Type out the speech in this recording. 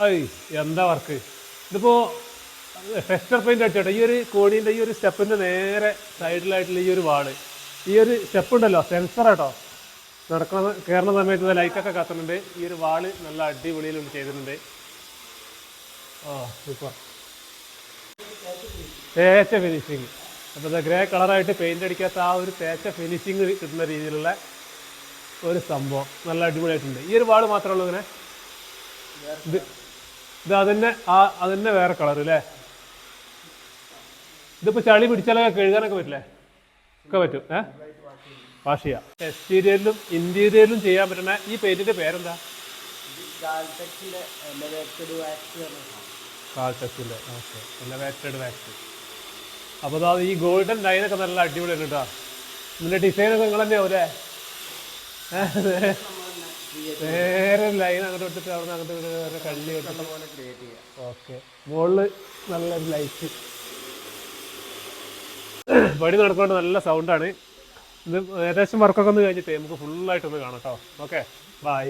I എന്താ work ഇതിപ്പോ texture paint അടിച്ചോട്ടെ. ഈ ഒരു കോണീൻ്റെ ഈ ഒരു സ്റ്റെപ്പിന്റെ നേരെ സൈഡിലായിട്ടുള്ള ഈ ഒരു വാള്, ഈ ഒരു സ്റ്റെപ്പ് ഉണ്ടല്ലോ സെൻസർ കേട്ടോ. നടക്കുന്ന കയറുന്ന സമയത്ത് ലൈറ്റൊക്കെ കത്തുന്നുണ്ട്. ഈ ഒരു വാള് നല്ല അടിപൊളിയിലും ചെയ്തിട്ടുണ്ട്. സൂപ്പർ തേച്ച ഫിനിഷിങ്. അപ്പോൾ ഇത് ഗ്രേ കളറായിട്ട് പെയിന്റ് അടിക്കാത്ത ആ ഒരു തേച്ച ഫിനിഷിങ് കിട്ടുന്ന രീതിയിലുള്ള ഒരു സംഭവം നല്ല അടിപൊളിയായിട്ടുണ്ട്. ഈ ഒരു വാള് മാത്രമേ ഉള്ളൂ ഇങ്ങനെ. ഇത് അതിൻ്റെ വേറെ കളർ അല്ലേ? ഇതിപ്പോൾ ചളി പിടിച്ചാലൊക്കെ കഴുകാനൊക്കെ പറ്റില്ലേ? ഒക്കെ പറ്റും. വാഷ് ചെയ്യാം. എക്സ്റ്റീരിയറിലും ഇന്റീരിയറിലും ചെയ്യാൻ പറ്റുന്ന ഈ പെയിന്റിന്റെ പേരെന്താ? കാൾടെക്സിന്റെ. Okay, elevated wax. അപ്പോൾ അത് ഈ ഗോൾഡൻ ലൈനൊക്കെ നല്ല അടിപൊളിയാണ് കേട്ടോ. ഇതിന്റെ ഡിസൈനൊക്കെ നിങ്ങൾ തന്നെ ആവൂലേ? നേരെ ലൈൻ അങ്ങോട്ട് എടുത്തിട്ട് അവിടെ നിന്ന് അങ്ങോട്ട് കള്ളി വെച്ചിട്ട്. ഓക്കെ, മുകളിൽ നല്ലൊരു ലൈറ്റ്. പണി നടക്കൊണ്ട് നല്ല സൗണ്ടാണ് ഇത്. ഏകദേശം വർക്കൊക്കെ ഒന്ന് കഴിഞ്ഞിട്ട് നമുക്ക് ഫുള്ളായിട്ടൊന്ന് കാണാം കേട്ടോ. Okay, by.